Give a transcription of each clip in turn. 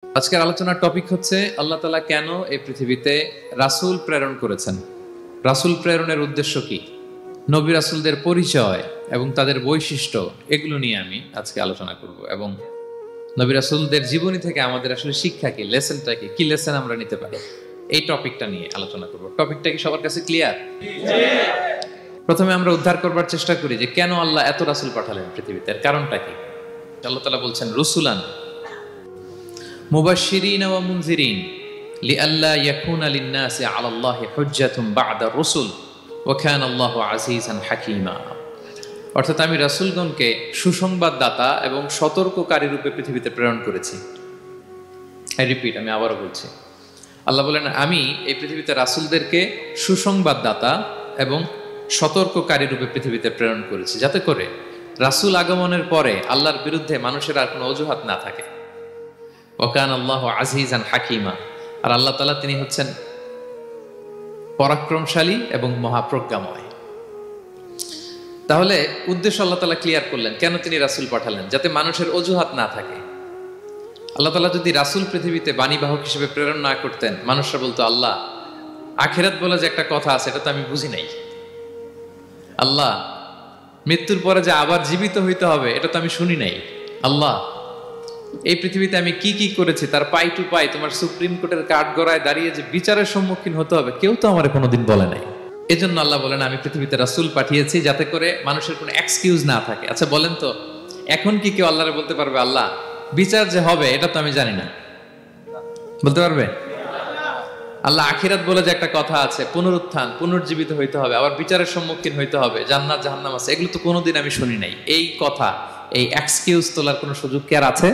আজকের আলোচনার টপিক হচ্ছে আল্লাহ তাআলা কেন এই পৃথিবীতে রাসূল প্রেরণ করেছেন, রাসূল প্রেরণের উদ্দেশ্য কি, নবী রাসূলদের পরিচয় এবং তাদের বৈশিষ্ট্য, এগুলো নিয়ে আমি আজকে আলোচনা করব এবং নবী রাসূলদের জীবনী থেকে আমাদের আসলে শিক্ষা কি, লেসনটা কি, কি লেসন আমরা নিতে পারি, এই টপিকটা নিয়ে আলোচনা করব। টপিকটা কি সবার কাছে ক্লিয়ার? প্রথমে আমরা উদ্ধার করবার চেষ্টা করি যে কেন আল্লাহ এত রাসূল পাঠালেন পৃথিবীতে, এর কারণটা কি। আল্লাহ তাআলা বলছেন রুসুলান মুবাশশিরিন ওয়া মুনজিরিন লিআল্লা ইয়াকুনা লিন-নাসি আলাল্লাহি হুজ্জাতুন বা'দা রুসুল ওয়া কানা আল্লাহু আজিজান হাকীমা। অর্থাৎ আমি রাসূলগণকে সুসংবাদদাতা এবং সতর্ককারী রূপে পৃথিবীতে প্রেরণ করেছি। আমি আবারও বলছি, আল্লাহ বলেন আমি এই পৃথিবীতে রাসূলদেরকে সুসংবাদদাতা এবং সতর্ককারী রূপে পৃথিবীতে প্রেরণ করেছি, যাতে করে রাসূল আগমনের পরে আল্লাহর বিরুদ্ধে মানুষের আর কোনো অজুহাত না থাকে। ওয়াকান আল্লাহু আজিজান হাকিমা, আর আল্লাহ তাআলা তিনি হচ্ছেন পরাক্রমশালী এবং মহাপ্রজ্ঞাময়। তাহলে উদ্দেশ্য আল্লাহ তাআলা ক্লিয়ার করলেন, কেন তিনি রাসূল পাঠালেন, যাতে মানুষের অজুহাত না থাকে। আল্লাহ তাআলা যদি রাসূল পৃথিবীতে বাণীবাহক হিসেবে প্রেরণ না করতেন, মানুষরা বলতো আল্লাহ আখিরাত বলে যে একটা কথা আছে এটা তো আমি বুঝি নাই, আল্লাহ মৃত্যুর পরে যে আবার জীবিত হইতে হবে এটা তো আমি শুনি নাই, আল্লাহ এই পৃথিবীতে আমি কি কি করেছি তার পাই টু পাই তোমার সুপ্রিম কোর্টের কাঠগড়ায় দাঁড়িয়ে যে বিচারের সম্মুখীন হতে হবে কেউ তো আমার কোনোদিন বলে নাই। এজন্য আল্লাহ বলেন আমি পৃথিবীতে রাসূল পাঠিয়েছি যাতে করে মানুষের কোনো এক্সকিউজ না থাকে। আচ্ছা বলেন তো, এখন কি কেউ আল্লাহরে বলতে পারবে আল্লাহ বিচার যে হবে এটা তো আমি জানি না? বলতে পারবে? আল্লাহ আখিরাত বলে যে একটা কথা আছে, পুনরুত্থান, পুনর্জীবিত হইতে হবে, আবার বিচারের সম্মুখীন হইতে হবে, জান্নাত জাহান্নাম আছে, এগুলো তো কোনোদিন আমি শুনি নাই। এই কথা, এই এক্সকিউজ তোলার কোনো সুযোগ কি আর আছে?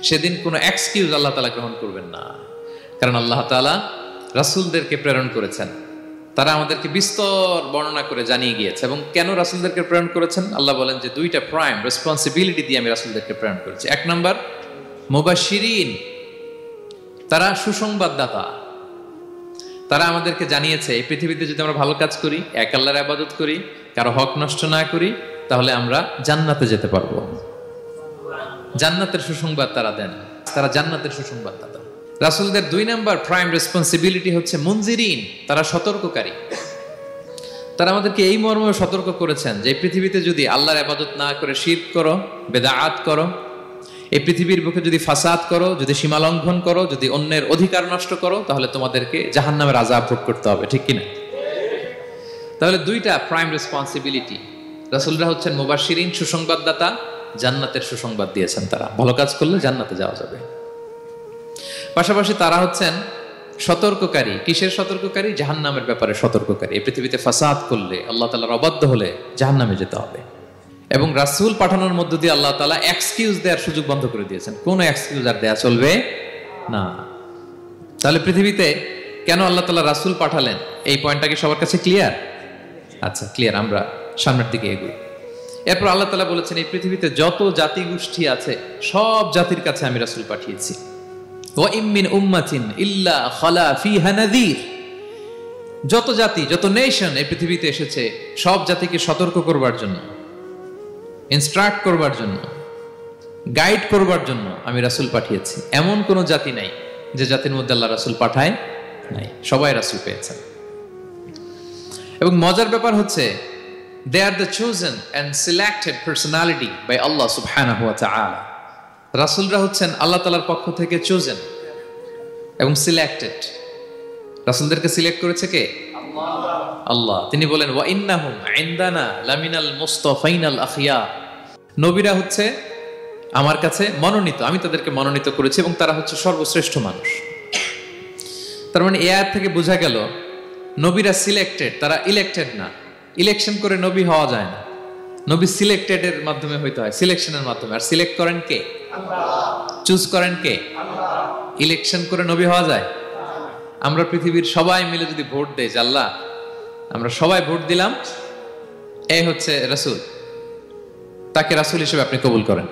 সেদিন কোনো এক্সকিউজ আল্লাহ তাআলা গ্রহণ করবেন না, কারণ আল্লাহ তাআলা রাসূলদেরকে প্রেরণ করেছেন, তারা আমাদেরকে বিস্তর বর্ণনা করে জানিয়ে গিয়েছে। এবং কেন রাসূলদেরকে প্রেরণ করেছেন আল্লাহ বলেন যে দুইটা প্রাইম রেসপন্সিবিলিটি দিয়ে আমি রাসূলদেরকে প্রেরণ করেছি। এক নাম্বার মুবাশশিরিন, তারা সুসংবাদদাতা, তারা আমাদেরকে জানিয়েছে এই পৃথিবীতে যদি আমরা ভালো কাজ করি, এক আল্লাহর ইবাদত করি, কারো হক নষ্ট না করি, তাহলে আমরা জান্নাতে যেতে পারবো। জান্নাতের সুসংবাদ তারা দেন, তারা জান্নাতের সুসংবাদদাতা। রাসূলদের দুই নাম্বার প্রাইম রেসপন্সিবিলিটি হচ্ছে মুনজিরিন, তারা সতর্ককারী। তারা আমাদেরকে এই মর্মে সতর্ক করেছেন যে এই পৃথিবীতে যদি আল্লাহর ইবাদত না করে শিরক করো, বেদাত করো, এই পৃথিবীর বুকে যদি ফাসাদ করো, যদি সীমা লঙ্ঘন করো, যদি অন্যের অধিকার নষ্ট করো, তাহলে তোমাদেরকে জাহান্নামের আযাব ভোগ করতে হবে, ঠিক কিনা? তাহলে দুইটা প্রাইম রেসপন্সিবিলিটি। রাসূলরা হচ্ছেন মুবাশশিরিন, সুসংবাদদাতা, জান্নাতের সুসংবাদ দিয়েছেন, তারা ভালো কাজ করলে জান্নাতে যাওয়া যাবে। পাশাপাশি তারা হচ্ছেন সতর্ককারী। কিসের সতর্ককারী? জাহান্নামের ব্যাপারে সতর্ককারী। এই পৃথিবীতে ফাসাদ করলে, আল্লাহ তাআলার অবাধ্য হলে জাহান্নামে যেতে হবে। এবং রাসূল পাঠানোর মধ্য দিয়ে আল্লাহ তাআলা এক্সকিউজ দেওয়ার সুযোগ বন্ধ করে দিয়েছেন, কোনো এক্সকিউজ আর দেয়া চলবে না। তাহলে পৃথিবীতে কেন আল্লাহ তাআলা রাসূল পাঠালেন, এই পয়েন্টটা কি সবার কাছে ক্লিয়ার? আচ্ছা ক্লিয়ার, আমরা সামনের দিকে এগোই। এরপর আল্লাহ তাআলা বলেছেন এই পৃথিবীতে যত জাতি গোষ্ঠী আছে সব জাতির কাছে আমি রাসূল পাঠিয়েছি। ওয়া ইম মিন উম্মাতিন ইল্লা খালা ফিহা নাযীর, যত জাতি, যত নেশন এই পৃথিবীতে এসেছে সব জাতিকে সতর্ক করবার জন্য, ইনস্ট্রাক্ট করবার জন্য, গাইড করবার জন্য আমি রাসূল পাঠিয়েছি। এমন কোন জাতি নাই যে জাতির মধ্যে আল্লাহ রাসূল পাঠায় নাই, সবাই রাসূল পেয়েছেন। এবং মজার ব্যাপার হচ্ছে they are the chosen and selected personality by Allah subhanahu wa ta'ala. রাসূলরা হচ্ছেন আল্লাহ তাআলার পক্ষ থেকে chosen এবং সিলেক্টেড। রাসূলদেরকে সিলেক্ট করেছে কে? আল্লাহ। তিনি বলেন ওয়া ইন্নাহুম ইনদানা লামিনাল মুস্তাফাইনাল আখিয়া, নবীরা হচ্ছে আমার কাছে মনোনীত, আমি তাদেরকে মনোনীত করেছি এবং তারা হচ্ছে সর্বশ্রেষ্ঠ মানুষ। তার মানে এই আয়াত থেকে বোঝা গেল নবীরা সিলেক্টেড, তারা ইলেক্টেড না। ইলেকশন করে নবী হওয়া যায় না, নবী সিলেক্টেড এর মাধ্যমে হইতে হয়, সিলেকশনের মাধ্যমে। আর সিলেক্ট করেন কে? আল্লাহ। চুজ করেন কে? আল্লাহ। ইলেকশন করে নবী হওয়া যায়? আমরা পৃথিবীর সবাই মিলে যদি ভোট দেই, আল্লাহ আমরা সবাই ভোট দিলাম, এই হচ্ছে রাসূল, তাকে রাসূল হিসেবে আপনি কবুল করেন,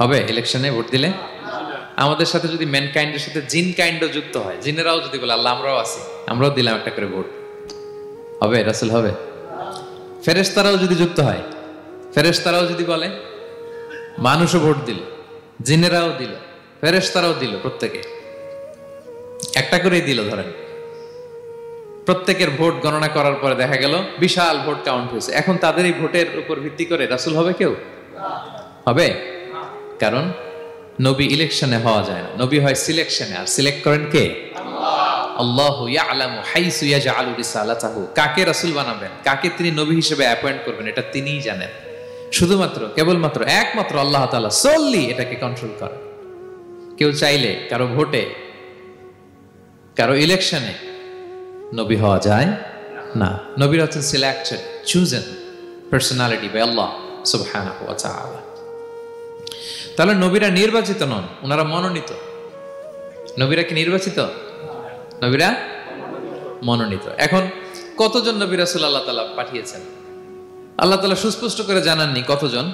হবে? ইলেকশনে ভোট দিলে আমাদের সাথে যদি ম্যানকাইন্ডের সাথে জিন কাইন্ডও যুক্ত হয়, জিনেরাও যদি বলে আল্লাহ আমরাও আছি, আমরাও দিলাম একটা করে ভোট, হবে? রাসূল হবে? ফেরেশতারাও যদি যুক্ত হয়, ফেরেশতারাও যদি বলে, মানুষও ভোট দিল, জিনেরাও দিল, ফেরেশতারাও দিল, প্রত্যেকে একটা করেই দিল। ধরেন প্রত্যেকের ভোট গণনা করার পরে দেখা গেল বিশাল ভোট কাউন্ট হয়েছে। এখন তাদের এই ভোটের উপর ভিত্তি করে রাসূল হবে কেউ? হবে? কারণ নবী ইলেকশনে হওয়া যায় না, নবী হয় সিলেকশনে। আর সিলেক্ট করেন কে? আল্লাহু ইয়ালামু হাইসু ইয়াজআলু রিসালাতাহু। কাকে রাসূল বানাবেন, কাকে তিনি নবী হিসেবে অ্যাপয়েন্ট করবেন, এটা তিনিই জানেন। শুধুমাত্র কেবলমাত্র একমাত্র আল্লাহ তাআলা solely এটাকে কন্ট্রোল করেন। কেউ চাইলে কারো ভোটে, কারো ইলেকশনে নবী হওয়া যায় না। নবীরা হচ্ছেন selected, chosen personality by Allah সুবহানাহু ওয়া তাআলা। তাহলে নবীরা নির্বাচিত নন, ওনারা মনোনীত। নবীরা কি নির্বাচিত? নবীরা মনোনীত। এখন কতজন নবী রাসূল আল্লাহ তাআলা পাঠিয়েছেন? আল্লাহ তাআলা সুস্পষ্ট করে জানাননি কতজন।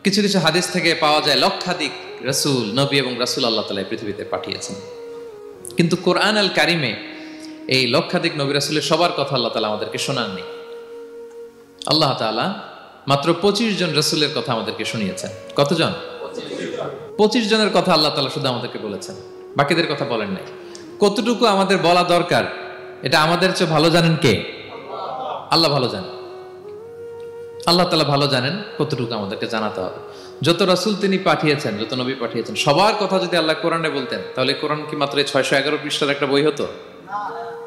কিছু কিছু হাদিস থেকে পাওয়া যায় লক্ষাধিক রাসূল, নবী এবং রাসূল আল্লাহ তাআলা পৃথিবীতে পাঠিয়েছেন। কিন্তু কোরআন আল কারিমে এই লক্ষাধিক নবী রাসূলের সবার কথা আল্লাহ তাআলা আমাদেরকে শোনাননি। আল্লাহ তাআলা মাত্র 25 জন রাসূলের কথা আমাদেরকে শুনিয়েছেন। কতজন? 25 জনের কথা আল্লাহ তাআলা শুধু আমাদেরকে বলেছেন, বাকিদের কথা বলেন নাই। কতটুকু আমাদের বলা দরকার এটা আমাদের চেয়ে ভালো জানেন কে? আল্লাহ ভালো জানেন। আল্লাহ তাআলা ভালো জানেন কতটুকু আমাদেরকে জানাতে হবে। যত রাসূল তিনি পাঠিয়েছেন, যত নবী পাঠিয়েছেন, সবার কথা যদি আল্লাহ কোরআনে বলতেন তাহলে কোরআন কি মাত্র 611 পৃষ্ঠার একটা বই হতো?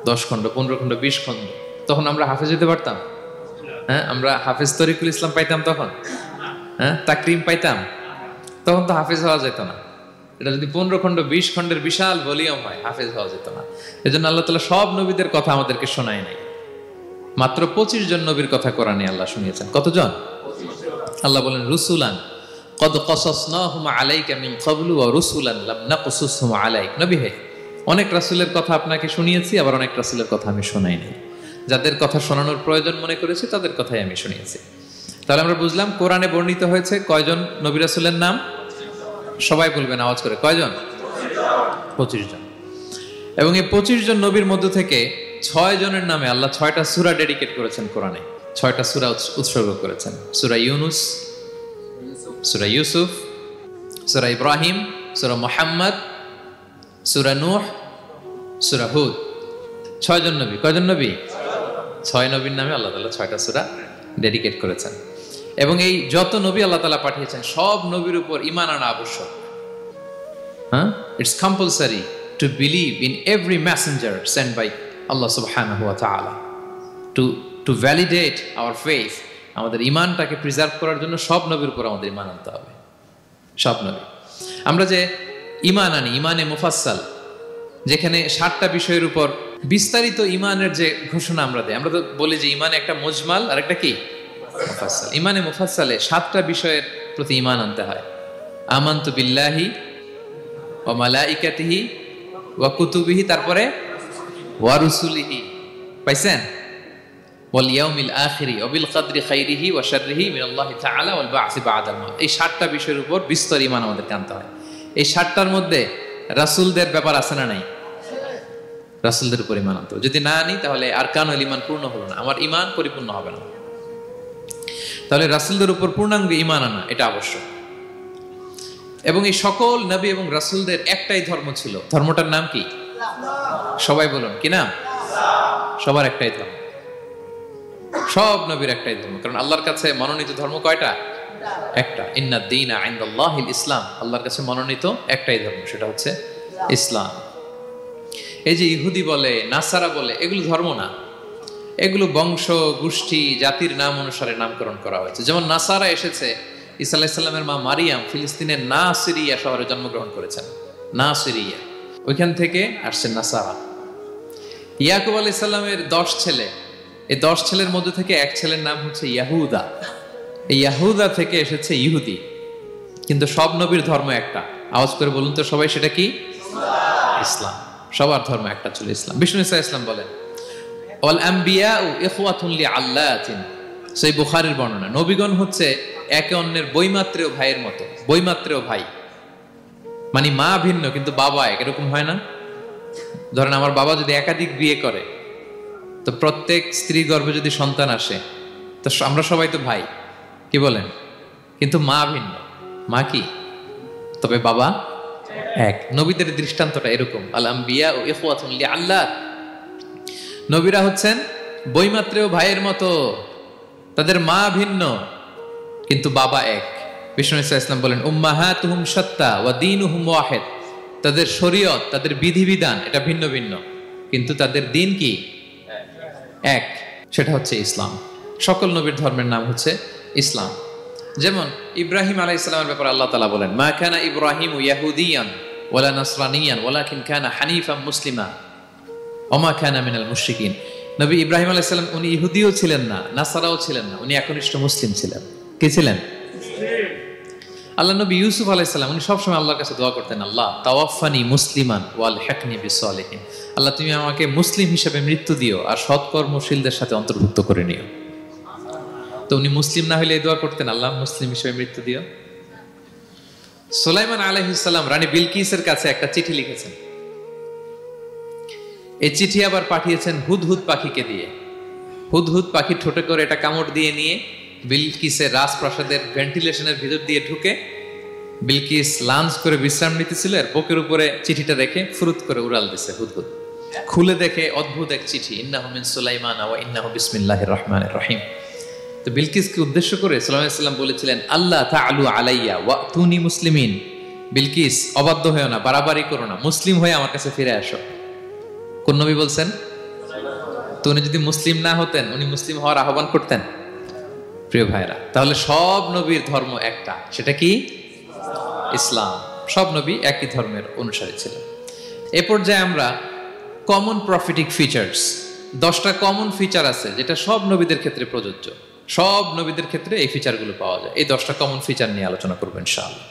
10 খণ্ড, 15 খণ্ড, 20 খণ্ড। তখন আমরা হাফেজ হতে পারতাম? হ্যাঁ, আমরা হাফেজ তরিকুল ইসলাম পাইতাম তখন? হ্যাঁ, তাকরিম পাইতাম? তখন তো হাফেজ হওয়া যেত না। এটা যদি 15 খণ্ড 20 খণ্ডের বিশাল ভলিউম হয়, হাফেজ হওয়া যেত না। এজন্য আল্লাহ তাআলা সব নবীদের কথা আমাদেরকে শোনায় নাই। মাত্র 25 জন নবীর কথা কোরআনে আল্লাহ শুনিয়েছেন। কতজন? আল্লাহ বলেন রুসুলান কদ কসাসনাহুম আলাইকা মিন ক্বাবলু ওয়া রুসুলান লাম নাকসুসহুম আলাইক। নবী হে, অনেক রাসূলের কথা আপনাকে শুনিয়েছি, আবার অনেক রাসূলের কথা আমি শোনাই নাই। যাদের কথা শোনানোর প্রয়োজন মনে করেছি তাদের কথাই আমি শুনিয়েছি। তাহলে আমরা বুঝলাম কোরআনে বর্ণিত হয়েছে কয়জন নবী রাসূলের নাম? সবাই বলবেন আওয়াজ করে, কয়জন? 25 জন। এবং এই 25 জন নবীর মধ্য থেকে 6 জনের নামে আল্লাহ 6টা সূরা ডেডিকেট করেছেন কোরআনে। 6টা সূরা উৎসর্গ করেছেন। সূরা ইউনুস, সূরা ইউসুফ, সূরা ইব্রাহিম, সূরা মুহাম্মদ, সূরা নূহ, সূরা হুদ। 6 জন নবী। কয়জন নবী? 6 নবীর নামে আল্লাহ তাআলা 6টা সূরা ডেডিকেট করেছেন। এবং এই যত নবী আল্লাহ তাআলা পাঠিয়েছেন সব নবীর উপর ঈমান আনা আবশ্যক। হ্যাঁ, it's compulsory to believe in every messenger sent by Allah সুবহানাহু ওয়া তাআলা। টু ভ্যালিডেট আওয়ার ফেথ, আমাদের ঈমানটাকে প্রিজার্ভ করার জন্য সব নবীর উপর আমাদের ঈমান আনতে হবে। সব নবী। আমরা যে ঈমান আনি, ঈমানে মুফাসসাল, যেখানে 7টা বিষয়ের উপর বিস্তারিত ঈমানের যে ঘোষণা আমরা দেই, আমরা তো বলি যে ঈমানে একটা মুজমাল আর একটা কি মুফাসসাল। ঈমানে মুফাসসালে 7টা বিষয়ের প্রতি ঈমান আনতে হয়। আমানতু বিল্লাহি ওয়া মালাইকাতিহি ওয়া কুতুবিহি, তারপরে ওয়া রুসুলিহি। পাইছেন? ওয়াল ইয়াউমিল আখিরি ওয়া বিল কদরি খাইরিহি ওয়া শাররিহি মিনাল্লাহি তাআলা ওয়াল বা'সি বা'দাল মাউত। এই 7টা বিষয়ের উপর বিস্তর ঈমান আমাদেরকে আনতে হয়। এই 7টার মধ্যে রাসূলদের ব্যাপার আছে না নাই? রাসূলদের উপর ঈমান আনতে হবে। যদি না আনি তাহলে আরকানুল ঈমান পূর্ণ হলো না, আমার ঈমান পরিপূর্ণ হবে না। তাহলে রাসূলদের উপর পূর্ণাঙ্গ ঈমান আনা এটা আবশ্যক। এবং এই সকল নবী এবং রাসূলদের একটাই ধর্ম ছিল। ধর্মটার নাম কি? সবাই বলুন, কি নাম? সবার একটাই ধর্ম। সব নবীর একটাই ধর্ম। কারণ আল্লাহর কাছে মনোনীত ধর্ম কয়টা? একটা। ইন্নাদ দীনা ইনদাল্লাহিল ইসলাম। আল্লাহর কাছে মনোনীত একটাই ধর্ম, সেটা হচ্ছে ইসলাম। এই যে ইহুদি বলে, নাসারা বলে, এগুলো ধর্ম না। এগুলো বংশ, গোষ্ঠী, জাতির নাম অনুসারে নামকরণ করা হয়েছে। যেমন নাসারা এসেছে, ঈসা আলাইহিস সালামের মা মারিয়াম ফিলিস্তিনের নাসিরিয়া শহরে জন্মগ্রহণ করেছেন। নাসিরিয়া, ওইখান থেকে আসছেন নাসারা। ইয়াকুব আলাইহিস সালামের 10 ছেলে, এই 10 ছেলের মধ্যে থেকে এক ছেলের নাম হচ্ছে ইয়াহুদা। এই ইয়াহুদা থেকে এসেছে ইহুদি। কিন্তু সব নবীর ধর্ম একটা। আওয়াজ করে বলুন তো সবাই, সেটা কি? ইসলাম। সবার ধর্ম একটা ছিল, ইসলাম। বিষ্ণু ইসা ইসলাম বলেন ওয়াল আম্বিয়াউ ইখওয়াতুন লিআল্লাতিন। সেই বুখারীর বর্ণনা, নবীগণ হচ্ছে একে অন্যের বৈমাত্রেয় ভাইয়ের মতো। বৈমাত্রেয় ভাই মানে মা ভিন্ন কিন্তু বাবা এক, এরকম হয় না? ধরেন আমার বাবা যদি একাধিক বিয়ে করে, তো প্রত্যেক স্ত্রী গর্ভে যদি সন্তান আসে, তো আমরা সবাই তো ভাই, কি বলেন? কিন্তু মা ভিন্ন। মা কি? তবে বাবা এক। নবীদের দৃষ্টান্তটা এরকম, আল আম্বিয়া ও ইখওয়াতুন লিআল্লাহ, নবীরা হচ্ছেন বৈমাত্রেয় ভাইয়ের মতো, তাদের মা ভিন্ন কিন্তু বাবা এক। বিষ্ণু ইসলাম বলেন উম্মাহাতুহুম শাত্তা ওয়া দীনুহুম ওয়াহিদ, তাদের শরীয়ত, তাদের বিধিবিধান এটা ভিন্ন ভিন্ন কিন্তু তাদের দিন কি এক, সেটা হচ্ছে ইসলাম। সকল নবীর ধর্মের নাম হচ্ছে ইসলাম। যেমন ইব্রাহিম আলাইহিস সালামের ব্যাপারে আল্লাহ তাআলা বলেন মা কানা ইব্রাহিমু ইয়াহুদিয়ান ওয়ালা নাসরানিয়ান ওয়ালাকিন কানা হানিফাম মুসলিমা ওয়া মা কানা মিনাল মুশরিকিন। নবী ইব্রাহিম আলাইহিস সালাম উনি ইহুদিও ছিলেন না, নাসারাও ছিলেন না, উনি একনিষ্ঠ মুসলিম ছিলেন। কি ছিলেন? আল্লাহ নবী ইউসুফ আলাইহিস সালাম উনি সবসময় আল্লাহর কাছে দোয়া করতেন, আল্লাহ তাওয়াফানি মুসলিমান ওয়াল হিকনি বিসসালিহিন, আল্লাহ তুমি আমাকে মুসলিম হিসেবে মৃত্যু দিও আর সৎকর্মশীলদের সাথে অন্তর্ভুক্ত করে নিও। তো উনি মুসলিম না হলে এই দোয়া করতেন, আল্লাহ মুসলিম হিসেবে মৃত্যু দিও। সুলাইমান আলাইহিস সালাম রানী বিলকিসের কাছে একটা চিঠি লিখেছেন, এই চিঠি আবার পাঠিয়েছেন হুদহুদ পাখিকে দিয়ে। হুদহুদ পাখি ঠোঁটে করে এটা কামড় দিয়ে নিয়ে বিলকিসের রাজপ্রাসাদের ভেন্টিলেশনের ভিতর দিয়ে ঢুকে বিলকিস লাঞ্চ করে বিশ্রাম নিতেছিল, এর বুকের উপরে চিঠিটা রেখে ফুরুত করে উড়াল দিছে হুদহুদ। খুলে দেখে অদ্ভুত এক চিঠি, ইন্নাহু মিন সুলাইমান ওয়া ইন্নাহু বিসমিল্লাহির রহমানির রহিম। তো বিলকিসকে উদ্দেশ্য করে সাল্লাল্লাহু আলাইহি ওয়াসাল্লাম বলেছিলেন আল্লাহ তাআলু আলাইয়া ওয়াতুনি মুসলিমিন, বিলকিস অবাধ্য হয়েও না, বাড়াবাড়ি করো না, মুসলিম হয়ে আমার কাছে ফিরে আসো। কোন নবী বলছেন? তো উনি যদি মুসলিম না হতেন উনি মুসলিম হওয়ার আহ্বান করতেন? প্রিয় ভাইরা, তাহলে সব নবীর ধর্ম একটা, সেটা কি? ইসলাম। সব নবী একই ধর্মের অনুসারী ছিলেন। এ পর্যায়ে আমরা কমন প্রফিটিক ফিচার্স, 10টা কমন ফিচার আছে যেটা সব নবীদের ক্ষেত্রে প্রযোজ্য, সব নবীদের ক্ষেত্রে এই ফিচারগুলো পাওয়া যায়। এই 10টা কমন ফিচার নিয়ে আলোচনা করবো ইনশাআল্লাহ।